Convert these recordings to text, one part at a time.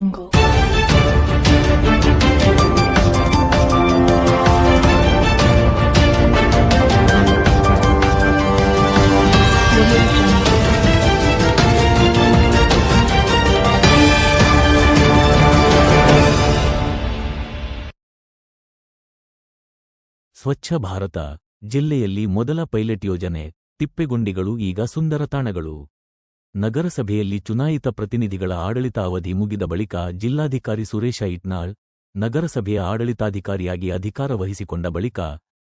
Jungle. Swachh Bharat ಜಿಲ್ಲೆಯಲ್ಲಿ ಮೊದಲ pilot ಯೋಜನೆ ತಿಪ್ಪೆಗುಂಡಿಗಳು ಈಗ ಸುಂದರ ತಾಣಗಳು. ನಗರಸಭೆಯಲ್ಲಿ ಚುನಾಯಿತ ಪ್ರತಿನಿಧಿಗಳ ಆಡಳಿತ ಅವಧಿ ಮುಗಿದ ಬಳಿಕ ಜಿಲ್ಲಾಧಿಕಾರಿ ಸುರೇಶ ಇಟ್ನಾಳ್ ನಗರಸಭೆಯ ಆಡಳಿತಾಧಿಕಾರಿಯಾಗಿ ಅಧಿಕಾರ ವಹಿಸಿಕೊಂಡ ಬಳಿಕ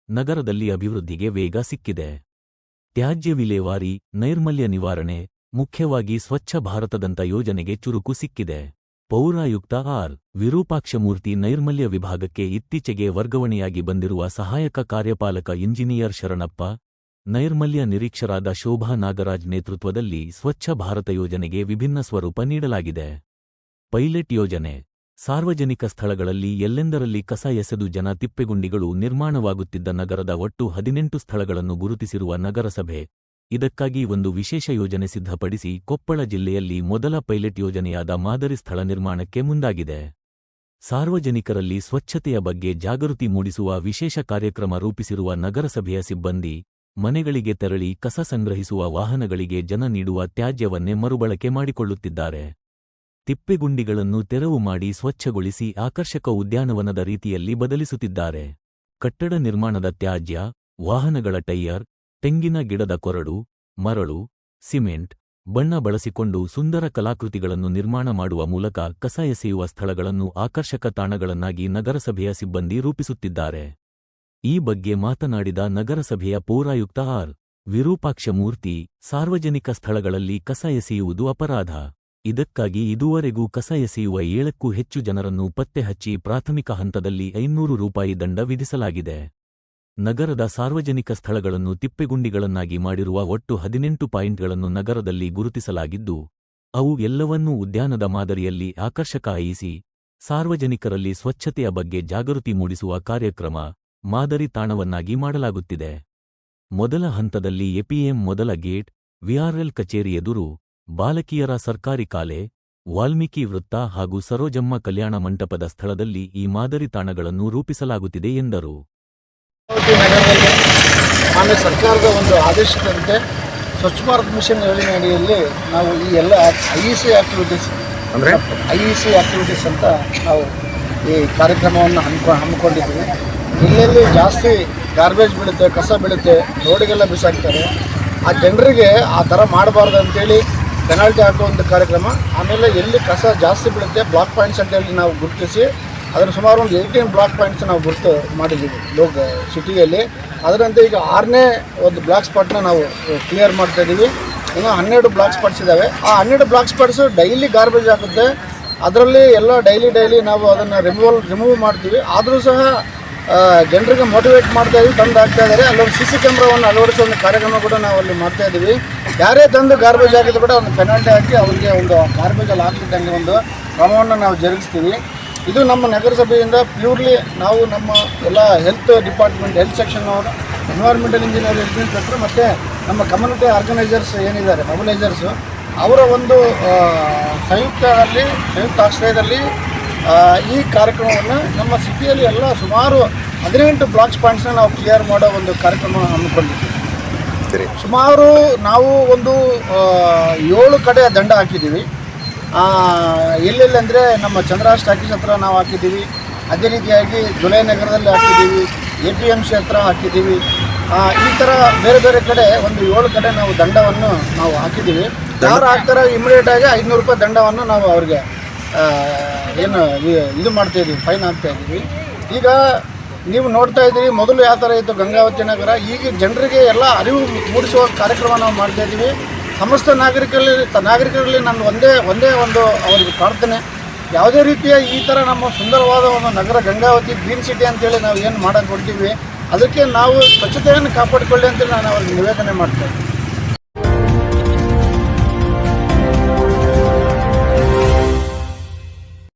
ನಗರದಲ್ಲಿ ಅಭಿವೃದ್ಧಿಗೆ ವೇಗ ಸಿಕ್ಕಿದೆ. ತ್ಯಾಜ್ಯ ವಿಲೇವಾರಿ, ನೈರ್ಮಲ್ಯ ನಿವಾರಣೆ, ಮುಖ್ಯವಾಗಿ ಸ್ವಚ್ಛ ಭಾರತದಂಥ ಯೋಜನೆಗೆ ಚುರುಕು ಸಿಕ್ಕಿದೆ. ಪೌರಾಯುಕ್ತ ಆರ್. ವಿರೂಪಾಕ್ಷಮೂರ್ತಿ ನೈರ್ಮಲ್ಯ ವಿಭಾಗಕ್ಕೆ ಇತ್ತೀಚೆಗೆ ವರ್ಗಾವಣೆಯಾಗಿ ಬಂದಿರುವ ಸಹಾಯಕ ಕಾರ್ಯಪಾಲಕ ಇಂಜಿನಿಯರ್ ಶರಣಪ್ಪ, ನೈರ್ಮಲ್ಯ ನಿರೀಕ್ಷರಾದ ಶೋಭಾ ನಾಗರಾಜ್ ನೇತೃತ್ವದಲ್ಲಿ ಸ್ವಚ್ಛ ಭಾರತ ಯೋಜನೆಗೆ ವಿಭಿನ್ನ ಸ್ವರೂಪ ನೀಡಲಾಗಿದೆ. ಪೈಲಟ್ ಯೋಜನೆ ಸಾರ್ವಜನಿಕ ಸ್ಥಳಗಳಲ್ಲಿ ಎಲ್ಲೆಂದರಲ್ಲಿ ಕಸ ಎಸೆದು ಜನ ತಿಪ್ಪೆಗುಂಡಿಗಳು ನಿರ್ಮಾಣವಾಗುತ್ತಿದ್ದ ನಗರದ ಒಟ್ಟು 18 ಸ್ಥಳಗಳನ್ನು ಗುರುತಿಸಿರುವ ನಗರಸಭೆ ಇದಕ್ಕಾಗಿ ಒಂದು ವಿಶೇಷ ಯೋಜನೆ ಸಿದ್ಧಪಡಿಸಿ ಕೊಪ್ಪಳ ಜಿಲ್ಲೆಯಲ್ಲಿ ಮೊದಲ ಪೈಲಟ್ ಯೋಜನೆಯಾದ ಮಾದರಿ ಸ್ಥಳ ನಿರ್ಮಾಣಕ್ಕೆ ಮುಂದಾಗಿದೆ. ಸಾರ್ವಜನಿಕರಲ್ಲಿ ಸ್ವಚ್ಛತೆಯ ಬಗ್ಗೆ ಜಾಗೃತಿ ಮೂಡಿಸುವ ವಿಶೇಷ ಕಾರ್ಯಕ್ರಮ ರೂಪಿಸಿರುವ ನಗರಸಭೆಯ ಸಿಬ್ಬಂದಿ ಮನೆಗಳಿಗೆ ತೆರಳಿ ಕಸ ಸಂಗ್ರಹಿಸುವ ವಾಹನಗಳಿಗೆ ಜನ ನೀಡುವ ತ್ಯಾಜ್ಯವನ್ನೇ ಮರುಬಳಕೆ ಮಾಡಿಕೊಳ್ಳುತ್ತಿದ್ದಾರೆ. ತಿಪ್ಪೆಗುಂಡಿಗಳನ್ನು ತೆರವು ಮಾಡಿ ಸ್ವಚ್ಛಗೊಳಿಸಿ ಆಕರ್ಷಕ ಉದ್ಯಾನವನದ ರೀತಿಯಲ್ಲಿ ಬದಲಿಸುತ್ತಿದ್ದಾರೆ. ಕಟ್ಟಡ ನಿರ್ಮಾಣದ ತ್ಯಾಜ್ಯ, ವಾಹನಗಳ ಟೈಯರ್, ತೆಂಗಿನ ಗಿಡದ ಕೊರಡು, ಮರಳು, ಸಿಮೆಂಟ್, ಬಣ್ಣ ಬಳಸಿಕೊಂಡು ಸುಂದರ ಕಲಾಕೃತಿಗಳನ್ನು ನಿರ್ಮಾಣ ಮಾಡುವ ಮೂಲಕ ಕಸ ಎಸೆಯುವ ಸ್ಥಳಗಳನ್ನು ಆಕರ್ಷಕ ತಾಣಗಳನ್ನಾಗಿ ನಗರಸಭೆಯ ಸಿಬ್ಬಂದಿ ರೂಪಿಸುತ್ತಿದ್ದಾರೆ. ಈ ಬಗ್ಗೆ ಮಾತನಾಡಿದ ನಗರಸಭೆಯ ಪೌರಾಯುಕ್ತ ಆರ್. ವಿರೂಪಾಕ್ಷಮೂರ್ತಿ, ಸಾರ್ವಜನಿಕ ಸ್ಥಳಗಳಲ್ಲಿ ಕಸ ಎಸೆಯುವುದು ಅಪರಾಧ. ಇದಕ್ಕಾಗಿ ಇದುವರೆಗೂ ಕಸ ಎಸೆಯುವ 7ಕ್ಕೂ ಹೆಚ್ಚು ಜನರನ್ನು ಪತ್ತೆ ಹಚ್ಚಿ ಪ್ರಾಥಮಿಕ ಹಂತದಲ್ಲಿ 500 ರೂಪಾಯಿ ದಂಡ ವಿಧಿಸಲಾಗಿದೆ. ನಗರದ ಸಾರ್ವಜನಿಕ ಸ್ಥಳಗಳನ್ನು ತಿಪ್ಪೆಗುಂಡಿಗಳನ್ನಾಗಿ ಮಾಡಿರುವ ಒಟ್ಟು 18 ಪಾಯಿಂಟ್ಗಳನ್ನು ನಗರದಲ್ಲಿ ಗುರುತಿಸಲಾಗಿದ್ದು, ಅವು ಎಲ್ಲವನ್ನೂ ಉದ್ಯಾನದ ಮಾದರಿಯಲ್ಲಿ ಆಕರ್ಷಕ ಸಾರ್ವಜನಿಕರಲ್ಲಿ ಸ್ವಚ್ಛತೆಯ ಬಗ್ಗೆ ಜಾಗೃತಿ ಮೂಡಿಸುವ ಕಾರ್ಯಕ್ರಮ ಮಾದರಿ ತಾಣವನ್ನಾಗಿ ಮಾಡಲಾಗುತ್ತಿದೆ. ಮೊದಲ ಹಂತದಲ್ಲಿ ಎಪಿಎಂ ಮೊದಲ ಗೇಟ್, ವಿಆರ್ಎಲ್ ಕಚೇರಿ ಎದುರು, ಬಾಲಕಿಯರ ಸರ್ಕಾರಿ ಕಾಲೆ, ವಾಲ್ಮೀಕಿ ವೃತ್ತ ಹಾಗೂ ಸರೋಜಮ್ಮ ಕಲ್ಯಾಣ ಮಂಟಪದ ಸ್ಥಳದಲ್ಲಿ ಈ ಮಾದರಿ ತಾಣಗಳನ್ನು ರೂಪಿಸಲಾಗುತ್ತಿದೆ ಎಂದರು. ನಗರದಲ್ಲಿ ಮಾನ್ಯ ಸರ್ಕಾರದ ಒಂದು ಆದೇಶದಂತೆ ಸ್ವಚ್ಛ ಭಾರತ್ ಮಿಷನ್ ಯೋಜನೆ ಅಡಿಯಲ್ಲಿ ನಾವು ಈ ಎಲ್ಲ ಐಇಸಿ ಆಕ್ಟಿವಿಟೀಸ್ ಅಂತ ನಾವು ಈ ಕಾರ್ಯಕ್ರಮವನ್ನು ಹಮ್ಮಿಕೊಂಡಿದ್ದೀವಿ. ಎಲ್ಲೆಲ್ಲಿ ಜಾಸ್ತಿ ಗಾರ್ಬೇಜ್ ಬೀಳುತ್ತೆ, ಕಸ ಬೀಳುತ್ತೆ, ರೋಡಿಗೆಲ್ಲ ಬಿಸಾಕ್ತಾರೆ, ಆ ಜನರಿಗೆ ಆ ಥರ ಮಾಡಬಾರ್ದು ಅಂತೇಳಿ ಪೆನಾಲ್ಟಿ ಹಾಕೋ ಒಂದು ಕಾರ್ಯಕ್ರಮ. ಆಮೇಲೆ ಎಲ್ಲಿ ಕಸ ಜಾಸ್ತಿ ಬೀಳುತ್ತೆ ಬ್ಲಾಕ್ ಪಾಯಿಂಟ್ಸ್ ಅಂತೇಳಿ ನಾವು ಗುರುತಿಸಿ ಅದನ್ನು ಸುಮಾರು ಒಂದು 18 ಬ್ಲಾಕ್ ಪಾಯಿಂಟ್ಸ್ ನಾವು ಗುರುತು ಮಾಡಿದ್ದೀವಿ ಸಿಟಿಯಲ್ಲಿ. ಅದರಂತೆ ಈಗ 6ನೇ ಒಂದು ಬ್ಲಾಕ್ ಸ್ಪಾಟ್ನ ನಾವು ಕ್ಲಿಯರ್ ಮಾಡ್ತಾಯಿದ್ದೀವಿ. ಇನ್ನೂ 12 ಬ್ಲಾಕ್ ಸ್ಪಾಟ್ಸ್ ಇದ್ದಾವೆ. ಆ 12 ಬ್ಲಾಕ್ ಸ್ಪಾಟ್ಸು ಡೈಲಿ ಗಾರ್ಬೇಜ್ ಆಗುತ್ತೆ. ಅದರಲ್ಲಿ ಎಲ್ಲ ಡೈಲಿ ನಾವು ಅದನ್ನು ರಿಮೂವ್ ಮಾಡ್ತೀವಿ. ಆದರೂ ಸಹ ಜನರಿಗೆ ಮೋಟಿವೇಟ್ ಮಾಡ್ತಾಯಿದ್ವಿ, ತಂದು ಹಾಕ್ತಾಯಿದ್ದಾರೆ. ಅಲ್ಲೊಂದು CC ಕ್ಯಾಮ್ರಾವನ್ನು ಅಳವಡಿಸೋ ಒಂದು ಕಾರ್ಯಕ್ರಮ ಕೂಡ ನಾವು ಅಲ್ಲಿ ಮಾಡ್ತಾಯಿದ್ದೀವಿ. ಯಾರೇ ತಂದು ಗಾರ್ಬೇಜ್ ಹಾಕಿದ್ರು ಕೂಡ ಒಂದು ಪೆನಾಲ್ಟಿ ಹಾಕಿ ಅವ್ರಿಗೆ ಒಂದು ಗಾರ್ಬೇಜಲ್ಲಿ ಹಾಕ್ತಿದ್ದಂಗೆ ಒಂದು ಕ್ರಮವನ್ನು ನಾವು ಜರುಗಿಸ್ತೀವಿ. ಇದು ನಮ್ಮ ನಗರಸಭೆಯಿಂದ ಪ್ಯೂರ್ಲಿ ನಾವು ನಮ್ಮ ಎಲ್ಲ ಹೆಲ್ತ್ ಡಿಪಾರ್ಟ್ಮೆಂಟ್, ಹೆಲ್ತ್ ಸೆಕ್ಷನ್ ಅವರು, ಎನ್ವೈರ್ಮೆಂಟಲ್ ಇಂಜಿನಿಯರ್, ಹೆಲ್ತ್ ಇನ್ಸ್ಪೆಕ್ಟರ್ ಮತ್ತು ನಮ್ಮ ಕಮ್ಯುನಿಟಿ ಆರ್ಗನೈಸರ್ಸ್ ಏನಿದ್ದಾರೆ, ಮೊಬಿಲೈಸರ್ಸು, ಅವರ ಒಂದು ಸಂಯುಕ್ತ ಆಶ್ರಯದಲ್ಲಿ ಈ ಕಾರ್ಯಕ್ರಮವನ್ನು ನಮ್ಮ ಸಿಟಿಯಲ್ಲಿ ಎಲ್ಲ ಸುಮಾರು 18 ಬ್ಲಾಕ್ ಪಾಯಿಂಟ್ಸ್ನ ನಾವು ಕ್ಲಿಯರ್ ಮಾಡೋ ಒಂದು ಕಾರ್ಯಕ್ರಮ ಹಮ್ಮಿಕೊಂಡಿದ್ದೀವಿ. ಸುಮಾರು ನಾವು ಒಂದು 7 ಕಡೆ ದಂಡ ಹಾಕಿದ್ದೀವಿ. ಎಲ್ಲೆಲ್ಲಿ ಅಂದರೆ ನಮ್ಮ ಚಂದ್ರಹಾಸ್ ಟಾಕೀಸ್ ಹತ್ರ ನಾವು ಹಾಕಿದ್ದೀವಿ. ಅದೇ ರೀತಿಯಾಗಿ ಜುಲೈ ನಗರದಲ್ಲಿ ಹಾಕಿದ್ದೀವಿ, APMC ಹತ್ರ ಹಾಕಿದ್ದೀವಿ. ಈ ಥರ ಬೇರೆ ಬೇರೆ ಕಡೆ ಒಂದು 7 ಕಡೆ ನಾವು ದಂಡವನ್ನು ನಾವು ಹಾಕಿದ್ದೀವಿ. ಯಾರು ಹಾಕ್ತಾರೆ ಇಮಿಡಿಯೇಟಾಗಿ 500 ರೂಪಾಯಿ ದಂಡವನ್ನು ನಾವು ಅವ್ರಿಗೆ ಇದು ಮಾಡ್ತಾಯಿದ್ದೀವಿ, ಫೈನ್ ಹಾಕ್ತಾಯಿದ್ದೀವಿ. ಈಗ ನೀವು ನೋಡ್ತಾ ಇದ್ದೀವಿ, ಮೊದಲು ಯಾವ ಥರ ಇತ್ತು ಗಂಗಾವತಿ ನಗರ, ಈಗ ಜನರಿಗೆ ಎಲ್ಲ ಅರಿವು ಮೂಡಿಸುವ ಕಾರ್ಯಕ್ರಮ ನಾವು ಮಾಡ್ತಾಯಿದ್ದೀವಿ. ಸಮಸ್ತ ನಾಗರಿಕರಲ್ಲಿ ನನ್ನ ಒಂದೇ ಒಂದು ಅವರಿಗೆ ಪ್ರಾರ್ಥನೆ, ಯಾವುದೇ ರೀತಿಯ ಈ ಥರ ನಮ್ಮ ಸುಂದರವಾದ ಒಂದು ನಗರ ಗಂಗಾವತಿ ಗ್ರೀನ್ ಸಿಟಿ ಅಂತೇಳಿ ನಾವು ಏನು ಮಾಡೋಕ್ಕೆ ಕೊಡ್ತೀವಿ, ಅದಕ್ಕೆ ನಾವು ಸ್ವಚ್ಛತೆಯನ್ನು ಕಾಪಾಡಿಕೊಳ್ಳಿ ಅಂತೇಳಿ ನಾನು ಅವ್ರಿಗೆ ನಿವೇದನೆ ಮಾಡ್ತೇನೆ.